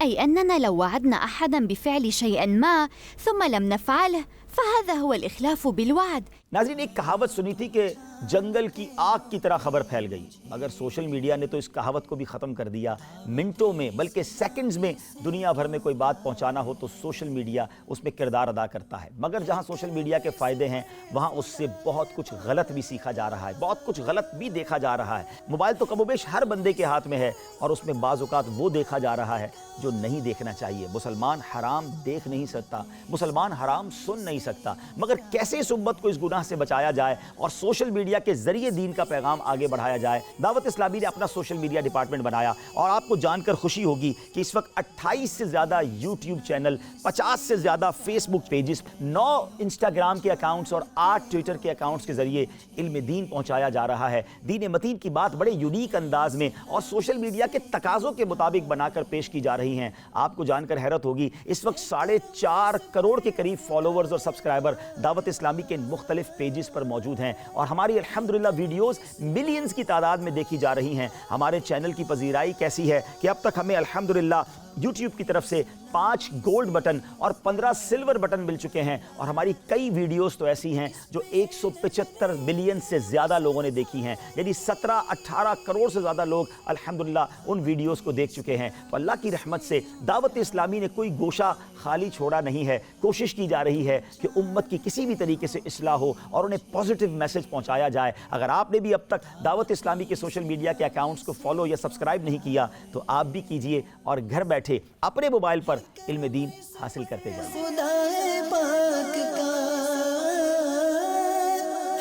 أي أننا لو وعدنا أحدا بفعل شيء ما ثم لم نفعله فهذا هو الإخلاف بالوعد. ناظرین، ایک کہاوت سنی تھی کہ جنگل کی آگ کی طرح خبر پھیل گئی، مگر سوشل میڈیا نے تو اس کہاوت کو بھی ختم کر دیا۔ منٹوں میں بلکہ سیکنڈز میں دنیا بھر میں کوئی بات پہنچانا ہو تو سوشل میڈیا اس میں کردار ادا کرتا ہے، مگر جہاں سوشل میڈیا کے فائدے ہیں وہاں اس سے بہت کچھ غلط بھی سیکھا جا رہا ہے، بہت کچھ غلط بھی دیکھا جا رہا ہے۔ موبائل تو کم و بیش ہر بندے کے ہاتھ میں ہے، اور اس میں بعض اوقات وہ دیکھا جا رہا ہے جو نہیں دیکھنا چاہیے۔ مسلمان حرام دیکھ نہیں سکتا، مسلمان حرام سن نہیں سکتا، مگر کیسے اس امت کو اس گناہ سے بچایا جائے اور سوشل میڈیا کے ذریعے دین کا پیغام آگے بڑھایا جائے؟ دعوت اسلامی نے اپنا سوشل میڈیا ڈپارٹمنٹ بنایا، اور آپ کو جان کر خوشی ہوگی کہ اس وقت 28 سے زیادہ یوٹیوب چینل، 50 سے زیادہ فیس بک پیجز، 9 انسٹاگرام کے اکاؤنٹس اور 8 ٹویٹر کے اکاؤنٹس کے ذریعے علم دین پہنچایا جا رہا ہے۔ دین متین کی بات بڑے یونیک انداز میں اور سوشل میڈیا کے تقاضوں کے مطابق بنا کر پیش کی جا رہی रही हैं। आपको जानकर हैरत होगी, इस वक्त 4.5 करोड़ के करीब फॉलोवर्स और सब्सक्राइबर दावत इस्लामी के मुख्तलिफ पेजेस पर मौजूद हैं और हमारी अल्हम्दुलिल्लाह वीडियोस मिलियंस की तादाद में देखी जा रही हैं। हमारे चैनल की पजीराई कैसी है कि अब तक हमें अल्हम्दुलिल्लाह यूट्यूब की तरफ से 5 गोल्ड बटन और 15 सिल्वर बटन मिल चुके हैं और हमारी कई वीडियोस तो ऐसी हैं जो 175 मिलियन से ज़्यादा लोगों ने देखी हैं, यानी 17-18 करोड़ से ज़्यादा लोग अल्हम्दुलिल्लाह उन वीडियोस को देख चुके हैं। तो अल्लाह की रहमत से दावत इस्लामी ने कोई गोशा खाली छोड़ा नहीं है। कोशिश की जा रही है कि उम्मत की किसी भी तरीके से इस्लाह हो और उन्हें पॉजिटिव मैसेज पहुँचाया जाए। अगर आपने भी अब तक दावत इस्लामी के सोशल मीडिया के अकाउंट्स को फॉलो या सब्सक्राइब नहीं किया तो आप भी कीजिए और घर बैठे अपने मोबाइल पर इल्म दीन हासिल करते जाएं। खुदाए पाक का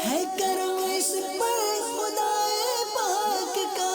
है करम इस पर खुदाए पाक का।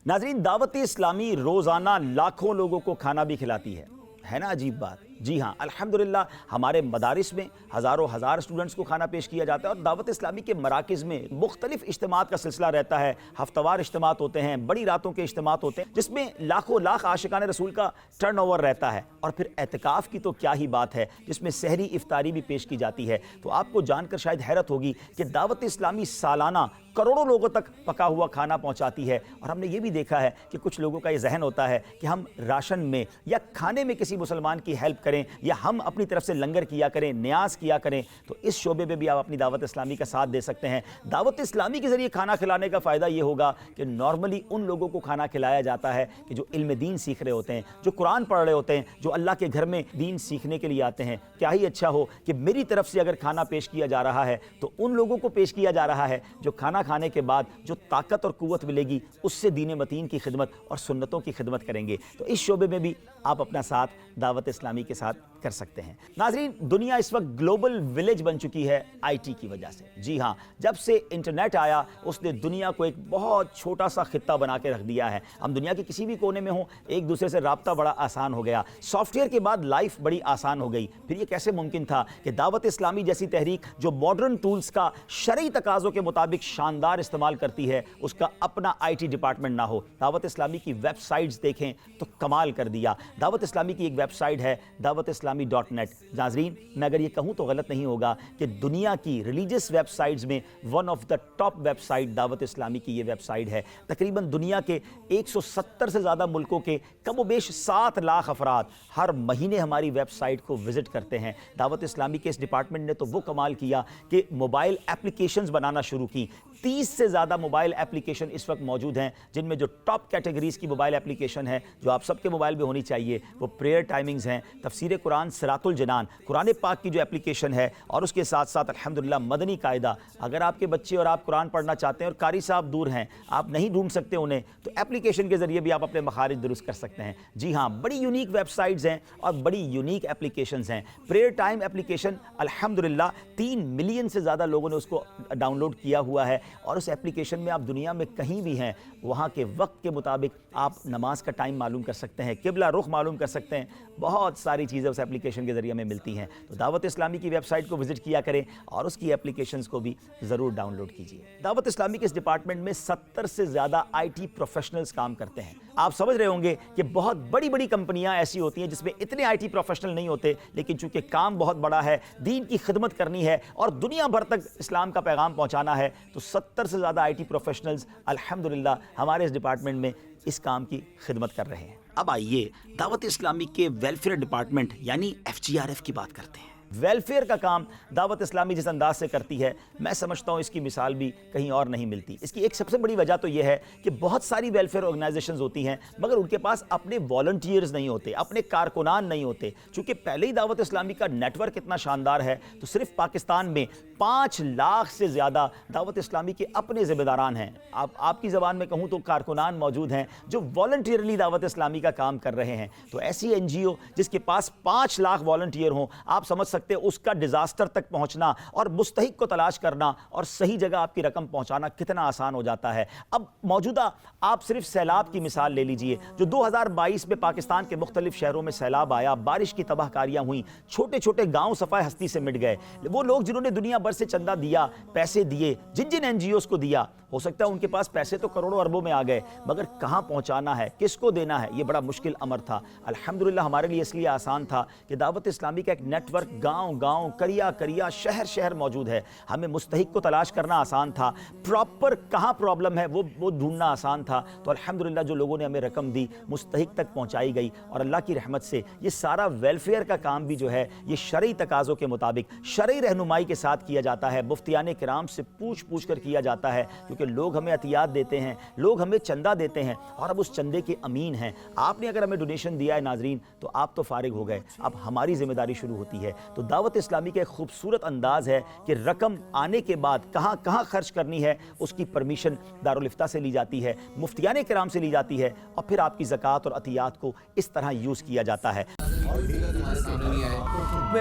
नाज़रीन, दावत इस्लामी रोज़ाना लाखों लोगों को खाना भी खिलाती है ना अजीब बात। जी हाँ, अल्हम्दुलिल्लाह हमारे मदारिस में हज़ारों हज़ार स्टूडेंट्स को खाना पेश किया जाता है और दावत इस्लामी के मराकिज़ में मुख्तलिफ इज्तिमात का सिलसिला रहता है। हफ्तावार इज्तिमात होते हैं, बड़ी रातों के इज्तिमात होते हैं जिसमें लाखों लाख आशिकान रसूल का टर्न ओवर रहता है। और फिर एहतिकाफ़ की तो क्या ही बात है जिसमें सहरी इफ्तारी भी पेश की जाती है। तो आपको जानकर शायद हैरत होगी कि दावत इस्लामी सालाना करोड़ों लोगों तक पका हुआ खाना पहुंचाती है। और हमने ये भी देखा है कि कुछ लोगों का ये जहन होता है कि हम राशन में या खाने में किसी मुसलमान की हेल्प करें या हम अपनी तरफ से लंगर किया करें, न्याज किया करें। तो इस शोबे में भी आप अपनी दावत इस्लामी का साथ दे सकते हैं। दावत इस्लामी के ज़रिए खाना खिलाने का फ़ायदा ये होगा कि नॉर्मली उन लोगों को खाना खिलाया जाता है कि जो इल्म दीन सीख रहे होते हैं, जो कुरान पढ़ रहे होते हैं, जो अल्लाह के घर में दीन सीखने के लिए आते हैं। क्या ही अच्छा हो कि मेरी तरफ से अगर खाना पेश किया जा रहा है तो उन लोगों को पेश किया जा रहा है जो खाना खाने के बाद जो ताकत और कुव्वत मिलेगी उससे दीन मतीन की खिदमत और सुन्नतों की खिदमत करेंगे। तो इस शोबे में भी आप अपना साथ दावत इस्लामी के साथ कर सकते हैं। नाज़रीन, दुनिया इस वक्त ग्लोबल विलेज बन चुकी है आईटी की वजह से। जी हाँ, जब से इंटरनेट आया उसने दुनिया को एक बहुत छोटा सा खित्ता बना के रख दिया है। हम दुनिया के किसी भी कोने में हों, एक दूसरे से राब्ता बड़ा आसान हो गया। सॉफ्टवेयर के बाद लाइफ बड़ी आसान हो गई। फिर ये कैसे मुमकिन था कि दावत इस्लामी जैसी तहरीक जो मॉडर्न टूल्स का शरई तकाज़ों के मुताबिक शानदार इस्तेमाल करती है, उसका अपना आईटी डिपार्टमेंट ना हो। दावत इस्लामी की वेबसाइट्स देखें तो कमाल कर दिया। दावत इस्लामी की एक वेबसाइट है dawatislami.net। नाज़रीन, मैं अगर ये कहूँ तो गलत नहीं होगा कि दुनिया की रिलीजियस वेबसाइट्स में one of the top website Dawat Islami की ये वेबसाइट है। तकरीबन दुनिया के 170 से ज़्यादा मुल्कों के कमोबेश 7 लाख अफराद हर महीने हमारी वेबसाइट को विज़िट करते हैं। दावत इस्लामी के इस डिपार्टमेंट ने तो वो कमाल किया कि मोबाइल एप्लीकेशंस बनाना शुरू की। 30 से ज़्यादा मोबाइल एप्लीकेशन इस वक्त मौजूद हैं जिनमें जो टॉप कैटेगरीज़ की मोबाइल एप्लीकेशन है जो आप सबके मोबाइल में होनी चाहिए वो प्रेयर टाइमिंग्स हैं, तफसीर कुरान सिरातुल जनान, कुरान पाक की जो एप्लीकेशन है और उसके साथ साथ अल्हम्दुलिल्लाह मदनी कायदा। अगर आपके बच्चे और आप कुरान पढ़ना चाहते हैं और कारी साहब दूर हैं, आप नहीं ढूंढ सकते उन्हें, तो एप्लीकेशन के ज़रिए भी आप अपने मखारिज दुरुस्त कर सकते हैं। जी हाँ, बड़ी यूनिक वेबसाइट्स हैं और बड़ी यूनिक एप्लीकेशंस हैं। प्रेयर टाइम एप्लीकेशन अल्हम्दुलिल्लाह 3 मिलियन से ज़्यादा लोगों ने उसको डाउनलोड किया हुआ है और उस एप्लीकेशन में आप दुनिया में कहीं भी हैं वहाँ के वक्त के मुताबिक आप नमाज का टाइम मालूम कर सकते हैं, किबला रुख मालूम कर सकते हैं। बहुत सारी चीज़ें उस एप्लीकेशन के ज़रिए हमें मिलती हैं। तो दावत इस्लामी की वेबसाइट को विज़िट किया करें और उसकी एप्लीकेशंस को भी ज़रूर डाउनलोड कीजिए। दावत इस्लामी के इस डिपार्टमेंट में 70 से ज़्यादा आईटी प्रोफेशनल्स काम करते हैं। आप समझ रहे होंगे कि बहुत बड़ी बड़ी कंपनियां ऐसी होती हैं जिसमें इतने आईटी प्रोफेशनल नहीं होते, लेकिन चूंकि काम बहुत बड़ा है, दीन की खिदमत करनी है और दुनिया भर तक इस्लाम का पैगाम पहुंचाना है, तो 70 से ज़्यादा आईटी प्रोफेशनल्स अल्हम्दुलिल्लाह हमारे इस डिपार्टमेंट में इस काम की खिदमत कर रहे हैं। अब आइए दावत इस्लामी के वेलफेयर डिपार्टमेंट यानी FGRF की बात करते हैं। वेलफेयर का काम दावत इस्लामी जिस अंदाज से करती है, मैं समझता हूँ इसकी मिसाल भी कहीं और नहीं मिलती। इसकी एक सबसे बड़ी वजह तो यह है कि बहुत सारी वेलफेयर ऑर्गेनाइजेशंस होती हैं मगर उनके पास अपने वॉलंटियर्स नहीं होते, अपने कारकुनान नहीं होते। चूँकि पहले ही दावत इस्लामी का नेटवर्क इतना शानदार है तो सिर्फ पाकिस्तान में 5 लाख से ज़्यादा दावत इस्लामी के अपने ज़िम्मेदारान हैं। आपकी ज़बान में कहूँ तो कारकुनान मौजूद हैं जो वॉलंटियरली दावत इस्लामी का काम कर रहे हैं। तो ऐसी NGO जिसके पास 5 लाख वॉलंटियर हों, आप समझ सकते, उसका डिजास्टर तक पहुंचना और मुस्तहिक को तलाश करना और सही जगह आपकी रकम पहुंचाना कितना आसान हो जाता है। अब मौजूदा आप सिर्फ सैलाब की मिसाल ले लीजिए, जो 2022 में पाकिस्तान के मुख्तलिफ शहरों में सैलाब आया, बारिश की तबाहकारियां हुई, छोटे छोटे गांव सफाए हस्ती से मिट गए। वो लोग जिन्होंने दुनिया भर से चंदा दिया, पैसे दिए, जिन जिन एनजीओ को दिया, हो सकता है उनके पास पैसे तो करोड़ों अरबों में आ गए, मगर कहां पहुंचाना है, किसको देना है, ये बड़ा मुश्किल अमर था। अल्हम्दुलिल्लाह हमारे लिए इसलिए आसान था कि दावत इस्लामी का एक नेटवर्क गांव गांव, करिया करिया, शहर शहर मौजूद है। हमें मुस्तहिक को तलाश करना आसान था, प्रॉपर कहां प्रॉब्लम है वो ढूंढना आसान था। तो अल्हम्दुलिल्लाह जो लोगों ने हमें रकम दी मुस्तहिक तक पहुंचाई गई, और अल्लाह की रहमत से ये सारा वेलफेयर का काम भी जो है ये शरई तकाज़ों के मुताबिक शरई रहनुमाई के साथ किया जाता है। मुफ्तियान किराम से पूछ पूछ कर किया जाता है, क्योंकि लोग हमें अतियात देते हैं, लोग हमें चंदा देते हैं और अब उस चंदे के अमीन हैं। आपने अगर हमें डोनेशन दिया है नाजरीन, तो आप तो फारिग हो गए, अब हमारी जिम्मेदारी शुरू होती है। तो दावत इस्लामी का एक खूबसूरत अंदाज है कि रकम आने के बाद कहाँ कहाँ खर्च करनी है, उसकी परमिशन दारुल इफ्ता से ली जाती है, मुफ्तियान किराम से ली जाती है, और फिर आपकी ज़कात और अतियात को इस तरह यूज़ किया जाता है।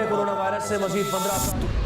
कोरोना वायरस से मज़ीद 15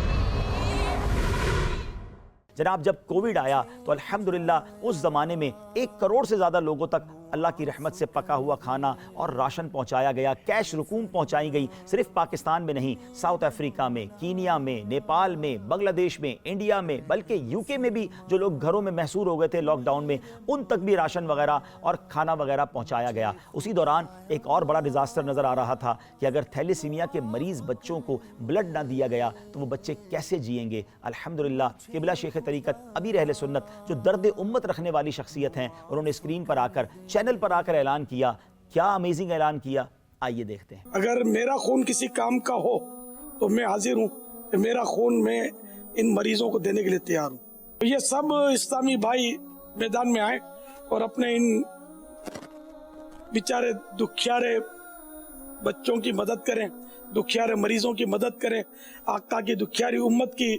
जनाब जब कोविड आया तो अल्हम्दुलिल्लाह उस ज़माने में 1 करोड़ से ज़्यादा लोगों तक अल्लाह की रहमत से पका हुआ खाना और राशन पहुंचाया गया, कैश रकूम पहुंचाई गई। सिर्फ पाकिस्तान में नहीं, साउथ अफ्रीका में, कीनिया में, नेपाल में, बांग्लादेश में, इंडिया में, बल्कि यूके में भी जो लोग घरों में महसूर हो गए थे लॉकडाउन में, उन तक भी राशन वगैरह और खाना वगैरह पहुंचाया गया। उसी दौरान एक और बड़ा डिजास्टर नज़र आ रहा था कि अगर थैलेसीमिया के मरीज़ बच्चों को ब्लड ना दिया गया तो वो बच्चे कैसे जिएंगे। अल्हम्दुलिल्लाह क़िबला शेख तरीक़त अबीर अहले सुन्नत जो दर्द उम्मत रखने वाली शख्सियत हैं, उन्होंने स्क्रीन पर आकर, चैनल पर आकर ऐलान किया। क्या अमेजिंग ऐलान किया, आइए देखते हैं। अगर मेरा खून किसी काम का हो तो मैं हाजिर हूँ, मेरा खून मैं इन मरीजों को देने के लिए तैयार हूँ। ये सब इस्लामी भाई मैदान में आए और अपने इन बेचारे दुखियारे बच्चों की मदद करें, दुखियारे मरीजों की मदद करें, आका की दुखियारी उम्मत की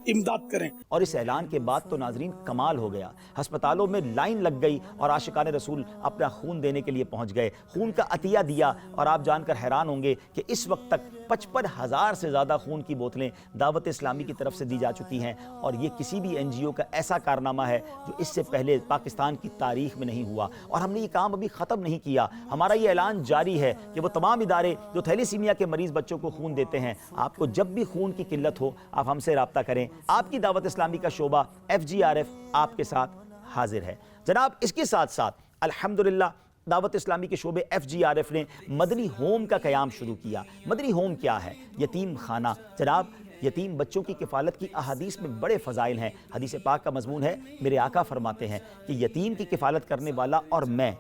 इमदाद करें। और इस ऐलान के बाद तो नाजरीन कमाल हो गया, अस्पतालों में लाइन लग गई और आशिकाने रसूल अपना खून देने के लिए पहुंच गए, खून का अतिया दिया। और आप जानकर हैरान होंगे कि इस वक्त तक 55,000 से ज़्यादा खून की बोतलें दावत इस्लामी की तरफ से दी जा चुकी हैं, और ये किसी भी NGO का ऐसा कारनामा है जो इससे पहले पाकिस्तान की तारीख में नहीं हुआ। और हमने ये काम अभी ख़त्म नहीं किया, हमारा ये ऐलान जारी है कि वो तमाम इदारे जो थैलेसीमिया के मरीज़ बच्चों को खून देते हैं, आपको जब भी खून की किल्लत हो आप हमसे रब्ता करें। आपकी दावत इस्लामी का शोबा FGRF आपके साथ हाजिर है। जनाब इसके साथ साथ अल्हम्दुलिल्लाह दावत इस्लामी के शोबे FGRF ने मदनी होम का क़याम शुरू किया। मदनी होम क्या है? यतीम खाना। जनाब यतीम बच्चों की किफ़ालत की अहादीस में बड़े फ़ज़ाइल हैं। हदीस पाक का मज़मून है, मेरे आका फरमाते हैं कि यतीम की किफ़ालत करने वाला और मैं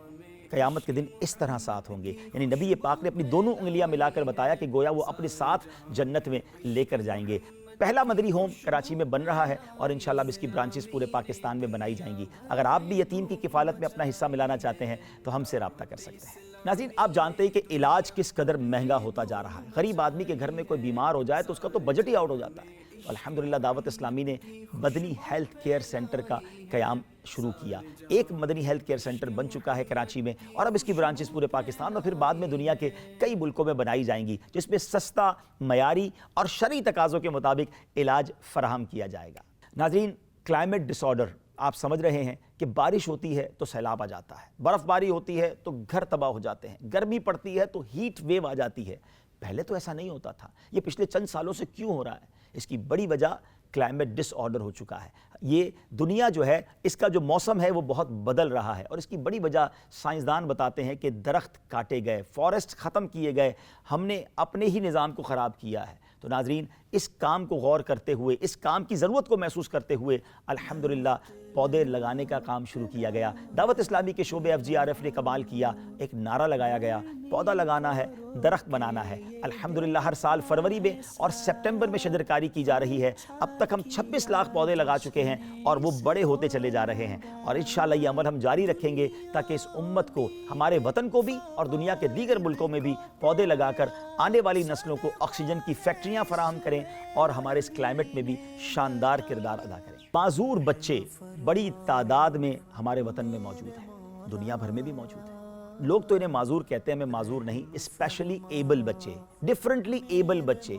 क़यामत के दिन इस तरह साथ होंगे। यानी नबी पाक ने अपनी दोनों उंगलियां मिलाकर बताया कि गोया वो अपने साथ जन्नत में लेकर जाएंगे। पहला मदनी होम कराची में बन रहा है और इंशाल्लाह इसकी ब्रांचेस पूरे पाकिस्तान में बनाई जाएंगी। अगर आप भी यतीम की किफ़ालत में अपना हिस्सा मिलाना चाहते हैं तो हमसे रब्ता कर सकते हैं। नाज़रीन आप जानते हैं कि इलाज किस कदर महंगा होता जा रहा है। गरीब आदमी के घर में कोई बीमार हो जाए तो उसका तो बजट ही आउट हो जाता है। अल्हम्दुलिल्लाह दावत इस्लामी ने मदनी हेल्थ केयर सेंटर का क़याम शुरू किया। एक मदनी हेल्थ केयर सेंटर बन चुका है कराची में, और अब इसकी ब्रांचेस पूरे पाकिस्तान और फिर बाद में दुनिया के कई मुल्कों में बनाई जाएंगी, जिसमें सस्ता, मयारी और शरई तकाज़ों के मुताबिक इलाज फराहम किया जाएगा। नाज़रीन क्लाइमेट डिसऑर्डर, आप समझ रहे हैं कि बारिश होती है तो सैलाब आ जाता है, बर्फ़बारी होती है तो घर तबाह हो जाते हैं, गर्मी पड़ती है तो हीट वेव आ जाती है। पहले तो ऐसा नहीं होता था। ये पिछले चंद सालों से क्यों हो रहा है? इसकी बड़ी वजह क्लाइमेट डिसऑर्डर हो चुका है। ये दुनिया जो है, इसका जो मौसम है वो बहुत बदल रहा है, और इसकी बड़ी वजह साइंसदान बताते हैं कि दरख्त काटे गए, फॉरेस्ट ख़त्म किए गए, हमने अपने ही निज़ाम को ख़राब किया है। तो नाजरीन इस काम को गौर करते हुए, इस काम की ज़रूरत को महसूस करते हुए अल्हम्दुलिल्लाह पौधे लगाने का काम शुरू किया गया। दावत इस्लामी के शोबे FGRF ने कमाल किया, एक नारा लगाया गया, पौधा लगाना है, दरख्त बनाना है। अल्हम्दुलिल्लाह हर साल फरवरी में और सितंबर में शजरकारी की जा रही है। अब तक हम 26 लाख पौधे लगा चुके हैं और वो बड़े होते चले जा रहे हैं, और इंशाअल्लाह ये अमल हम जारी रखेंगे ताकि इस उम्मत को, हमारे वतन को भी और दुनिया के दीगर मुल्कों में भी पौधे लगाकर आने वाली नस्लों को ऑक्सीजन की फैक्ट्रियाँ फराहम करें और हमारे इस क्लाइमेट में भी शानदार किरदार अदा करें। माजूर बच्चे बड़ी तादाद में हमारे वतन में मौजूद हैं, दुनिया भर में भी मौजूद हैं। لوگ تو انہیں معذور کہتے ہیں، ہمیں معذور نہیں، اسپیشلی ایبل بچے، ڈفرنٹلی ایبل بچے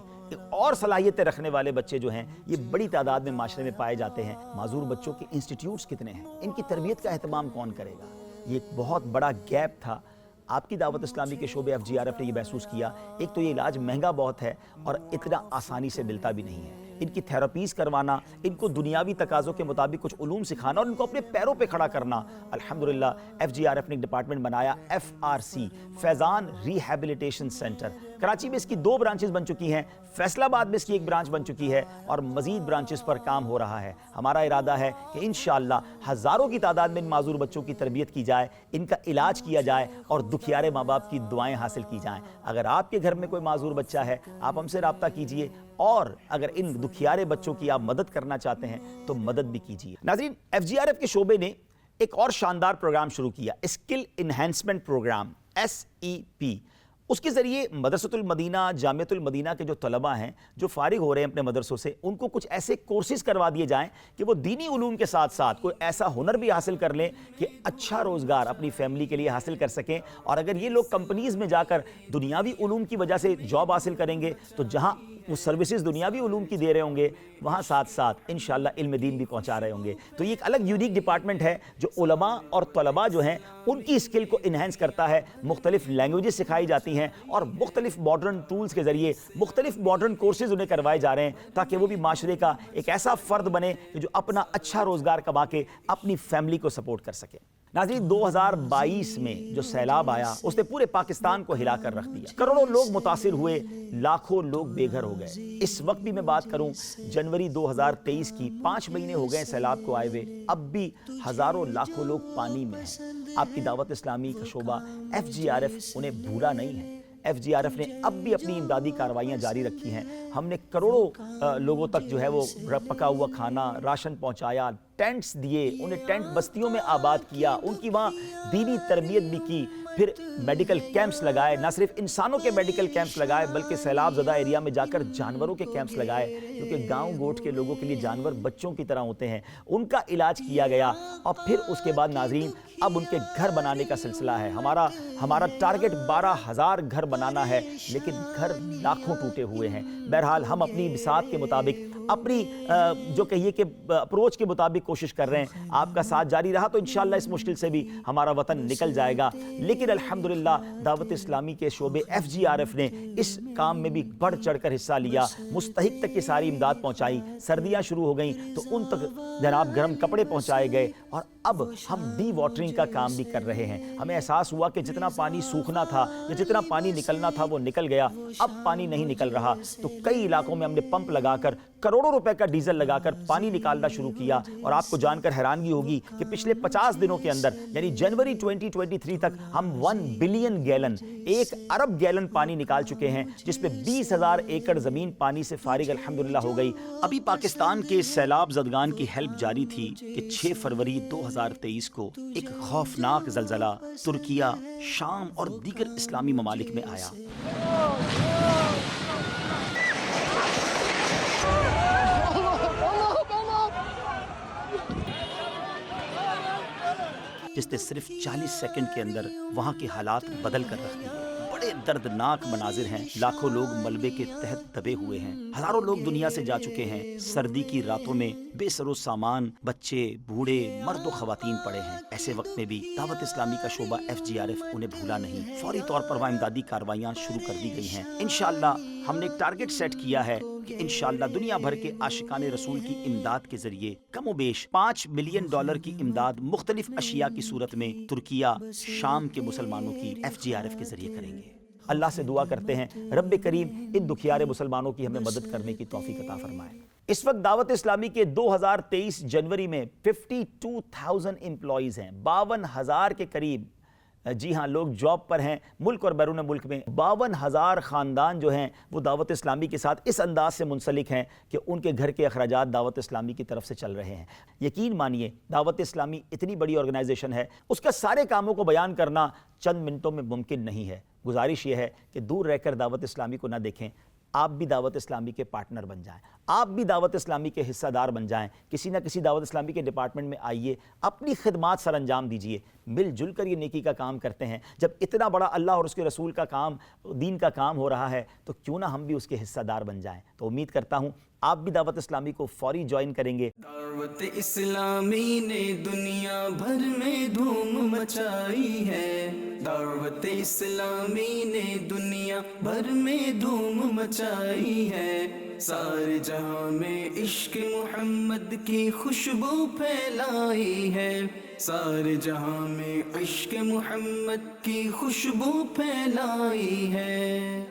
اور صلاحیتیں رکھنے والے بچے جو ہیں یہ بڑی تعداد میں معاشرے میں پائے جاتے ہیں۔ معذور بچوں کے انسٹیٹیوٹس کتنے ہیں، ان کی تربیت کا اہتمام کون کرے گا؟ یہ ایک بہت بڑا گیپ تھا۔ آپ کی دعوت اسلامی کے شعبے FGRF نے یہ محسوس کیا، ایک تو یہ علاج مہنگا بہت ہے اور اتنا آسانی سے ملتا بھی نہیں ہے۔ ان کی تھیراپیز کروانا، ان کو دنیاوی تقاضوں کے مطابق کچھ علوم سکھانا اور ان کو اپنے پیروں پہ کھڑا کرنا، الحمدللہ FGRF نے ایک ڈپارٹمنٹ بنایا FRC، فیضان ریہیبلیٹیشن سینٹر۔ کراچی میں اس کی 2 برانچز بن چکی ہیں، فیصل آباد میں اس کی 1 برانچ بن چکی ہے اور مزید برانچز پر کام ہو رہا ہے۔ ہمارا ارادہ ہے کہ انشاءاللہ ہزاروں کی تعداد میں ان معذور بچوں کی تربیت کی جائے، ان کا علاج کیا جائے اور دکھیارے ماں باپ کی دعائیں حاصل کی جائیں۔ اگر آپ کے گھر میں کوئی معذور بچہ ہے، آپ ہم سے رابطہ کیجئے، اور اگر ان دکھیارے بچوں کی آپ مدد کرنا چاہتے ہیں تو مدد بھی کیجئے۔ ناظرین، FGRF کے شعبے نے ایک اور شاندار پروگرام شروع کیا، اسکل انہینسمنٹ پروگرام SEP۔ اس کے ذریعے مدرسۃ المدینہ، جامعۃ المدینہ کے جو طلبہ ہیں جو فارغ ہو رہے ہیں اپنے مدرسوں سے، ان کو کچھ ایسے کورسز کروا دیے جائیں کہ وہ دینی علوم کے ساتھ ساتھ کوئی ایسا ہنر بھی حاصل کر لیں کہ اچھا روزگار اپنی فیملی کے لیے حاصل کر سکیں۔ اور اگر یہ لوگ کمپنیز میں جا کر دنیاوی علوم کی وجہ سے جاب حاصل کریں گے تو جہاں وہ سروسز دنیاوی علوم کی دے رہے ہوں گے، وہاں ساتھ ساتھ انشاءاللہ علم دین بھی پہنچا رہے ہوں گے۔ تو یہ ایک الگ یونیک ڈپارٹمنٹ ہے جو علماء اور طلباء جو ہیں ان کی اسکل کو انہینس کرتا ہے۔ مختلف لینگویجز سکھائی جاتی ہیں اور مختلف ماڈرن ٹولز کے ذریعے مختلف ماڈرن کورسز انہیں کروائے جا رہے ہیں تاکہ وہ بھی معاشرے کا ایک ایسا فرد بنے کہ جو اپنا اچھا روزگار کما کے اپنی فیملی کو سپورٹ کر سکے۔ ناظرین، 2022 میں جو سیلاب آیا اس نے پورے پاکستان کو ہلا کر رکھ دیا، کروڑوں لوگ متاثر ہوئے، لاکھوں لوگ بے گھر ہو گئے۔ اس وقت بھی میں بات کروں جنوری 2023 کی، 5 مہینے ہو گئے سیلاب کو آئے ہوئے، اب بھی ہزاروں لاکھوں لوگ پانی میں ہیں۔ آپ کی دعوت اسلامی کا شعبہ FGRF انہیں بھولا نہیں ہے۔ FGRF نے اب بھی اپنی امدادی کارروائیاں جاری رکھی ہیں۔ ہم نے کروڑوں لوگوں تک جو ہے وہ پکا ہوا کھانا، راشن پہنچایا، ٹینٹس دیے، انہیں ٹینٹ بستیوں میں آباد کیا، ان کی وہاں دینی تربیت بھی کی، پھر میڈیکل کیمپس لگائے، نہ صرف انسانوں کے میڈیکل کیمپس لگائے بلکہ سیلاب زدہ ایریا میں جا کر جانوروں کے کیمپس لگائے، کیونکہ گاؤں گوٹ کے لوگوں کے لیے جانور بچوں کی طرح ہوتے ہیں، ان کا علاج کیا گیا۔ اور پھر اس کے بعد ناظرین اب ان کے گھر بنانے کا سلسلہ ہے۔ ہمارا ٹارگٹ 12,000 گھر بنانا ہے، لیکن گھر لاکھوں ٹوٹے ہوئے ہیں۔ بہرحال ہم اپنی بساط کے مطابق، اپنی جو کہیے کہ اپروچ کے مطابق کوشش کر رہے ہیں۔ آپ کا ساتھ جاری رہا تو انشاءاللہ اس مشکل سے بھی ہمارا وطن نکل جائے گا۔ لیکن الحمدللہ دعوت اسلامی کے شعبے FGRF نے اس کام میں بھی بڑھ چڑھ کر حصہ لیا، مستحق تک یہ ساری امداد پہنچائی۔ سردیاں شروع ہو گئیں تو ان تک جناب گرم کپڑے پہنچائے گئے، اور اب ہم ڈی واٹرنگ کا کام بھی کر رہے ہیں۔ ہمیں احساس ہوا کہ جتنا پانی سوکھنا تھا یا جتنا پانی نکلنا تھا وہ نکل گیا، اب پانی نہیں نکل رہا، تو کئی علاقوں میں ہم نے پمپ لگا کر کروڑوں روپے کا ڈیزل لگا کر پانی نکالنا شروع کیا۔ اور آپ کو جان کر حیرانگی ہوگی کہ پچھلے 50 دنوں کے اندر یعنی جنوری 2023 تک ہم 1 بلین گیلن، 1 ارب گیلن پانی نکال چکے ہیں، جس پہ 20,000 ایکڑ زمین پانی سے فارغ الحمدللہ ہو گئی۔ ابھی پاکستان کے سیلاب زدگان کی ہیلپ جاری تھی کہ 6 فروری 2023 کو ایک خوفناک زلزلہ ترکیہ، شام اور دیگر اسلامی ممالک میں آیا۔ جس نے صرف 40 سیکنڈ کے اندر وہاں کے حالات بدل کر رکھ دیے۔ بڑے دردناک مناظر ہیں، لاکھوں لوگ ملبے کے تحت دبے ہوئے ہیں، ہزاروں لوگ دنیا سے جا چکے ہیں۔ سردی کی راتوں میں بے سر و سامان بچے، بوڑھے، مرد و خواتین پڑے ہیں۔ ایسے وقت میں بھی دعوت اسلامی کا شعبہ FGRF انہیں بھولا نہیں، فوری طور پر وہاں امدادی کارروائیاں شروع کر دی گئی ہیں۔ انشاءاللہ ہم نے ایک ٹارگٹ سیٹ کیا ہے کہ انشاءاللہ دنیا بھر کے عاشقان رسول کی امداد کے ذریعے کم و بیش $5 ملین کی امداد مختلف اشیاء کی صورت میں ترکیہ، شام کے مسلمانوں کی FGRF کے ذریعے کریں گے۔ اللہ سے دعا کرتے ہیں رب کریم ان دکھیارے مسلمانوں کی ہمیں مدد کرنے کی توفیق عطا فرمائے۔ اس وقت دعوت اسلامی کے 2023 جنوری میں 52,000 امپلائیز ہیں، 52,000 کے قریب، جی ہاں، لوگ جاب پر ہیں ملک اور بیرون ملک میں۔ 52,000 خاندان جو ہیں وہ دعوت اسلامی کے ساتھ اس انداز سے منسلک ہیں کہ ان کے گھر کے اخراجات دعوت اسلامی کی طرف سے چل رہے ہیں۔ یقین مانیے دعوت اسلامی اتنی بڑی آرگنائزیشن ہے، اس کا سارے کاموں کو بیان کرنا چند منٹوں میں ممکن نہیں ہے۔ گزارش یہ ہے کہ دور رہ کر دعوت اسلامی کو نہ دیکھیں، آپ بھی دعوت اسلامی کے پارٹنر بن جائیں, آپ بھی دعوت اسلامی کے حصہ دار بن جائیں, کسی نہ کسی دعوت اسلامی کے ڈپارٹمنٹ میں آئیے, اپنی خدمات سر انجام دیجئے, مل جل کر یہ نیکی کا کام کرتے ہیں. جب اتنا بڑا اللہ اور اس کے رسول کا کام, دین کا کام ہو رہا ہے, تو کیوں نہ ہم بھی اس کے حصہ دار بن جائیں. تو امید کرتا ہوں آپ بھی دعوت اسلامی کو فوری جوائن کریں گے. دعوت اسلامی نے دنیا بھر میں دھوم مچائی ہے, دعوت اسلامی نے دنیا بھر میں دھوم مچائی ہے, سارے جہاں میں عشق محمد کی خوشبو پھیلائی ہے, سارے جہاں میں عشق محمد کی خوشبو پھیلائی ہے.